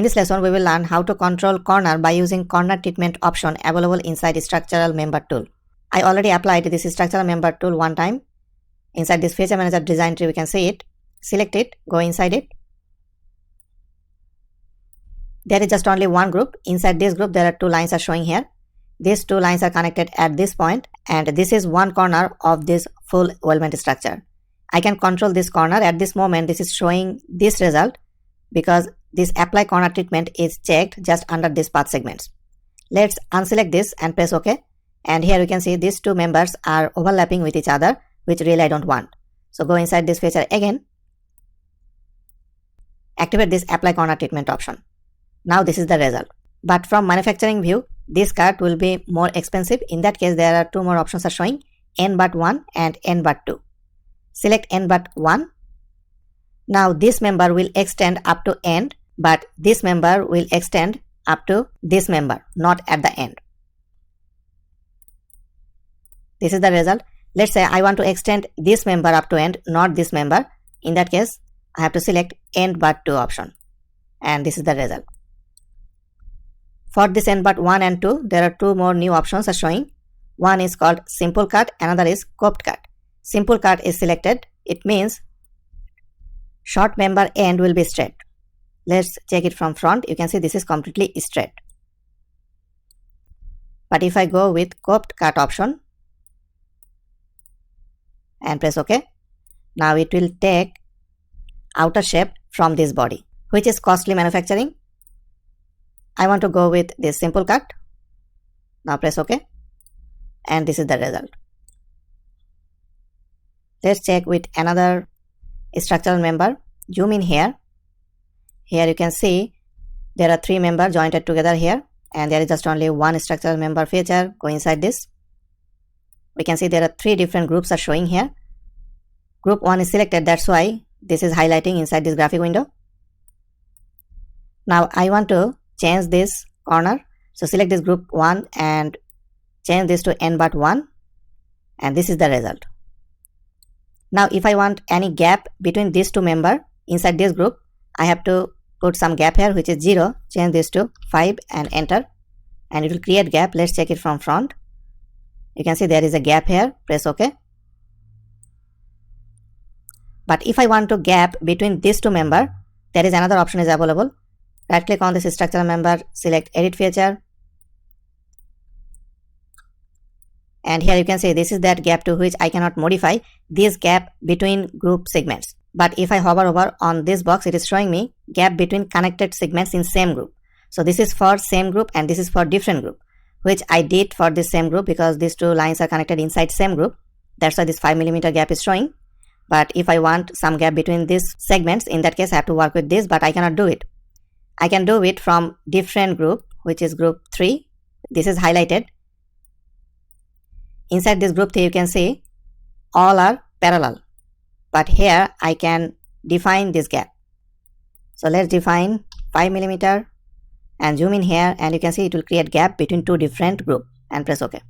In this lesson, we will learn how to control corner by using corner treatment option available inside structural member tool. I already applied this structural member tool one time. Inside this feature manager design tree, we can see it. Select it, go inside it. There is just only one group. Inside this group, there are two lines are showing here. These two lines are connected at this point, and this is one corner of this full weldment structure. I can control this corner. At this moment, this is showing this result because this apply corner treatment is checked just under this path segments. Let's unselect this and press OK. And here you can see these two members are overlapping with each other, which really I don't want. So go inside this feature again. Activate this apply corner treatment option. Now this is the result. But from manufacturing view, this cut will be more expensive. In that case, there are two more options are showing, N-but-1 and N-but-2. Select N-but-1. Now this member will extend up to end, but this member will extend up to this member, not at the end. This is the result. Let's say I want to extend this member up to end, not this member. In that case, I have to select N-but-2 option. And this is the result. For this N-but-1 and 2, there are two more new options are showing. One is called simple cut, another is coped cut. Simple cut is selected. It means short member end will be straight. Let's check it from front. You can see this is completely straight. But if I go with coped cut option and press OK, now it will take outer shape from this body, which is costly manufacturing. I want to go with this simple cut. Now press OK, and this is the result. Let's check with another structural member. Zoom in here. Here you can see there are three members jointed together here, and there is just only one structural member feature. Go inside this. We can see there are three different groups are showing here. Group 1 is selected, that's why this is highlighting inside this graphic window. Now I want to change this corner. So select this group 1 and change this to N-but-1, and this is the result. Now if I want any gap between these two members inside this group, I have to put some gap here, which is 0. Change this to 5 and enter, and it will create gap. Let's check it from front. You can see there is a gap here. Press OK. But if I want to gap between these two members, there is another option is available. Right click on this structural member, select edit feature, and here you can see this is that gap to which I cannot modify this gap between group segments. But if I hover over on this box, it is showing me gap between connected segments in same group. So this is for same group and this is for different group, which I did for this same group because these two lines are connected inside same group. That's why this 5mm gap is showing. But if I want some gap between these segments, in that case I have to work with this, but I cannot do it. I can do it from different group, which is group 3. This is highlighted. Inside this group 3, you can see all are parallel. But here I can define this gap. So let's define 5mm and zoom in here, and you can see it will create gap between two different groups, and press OK.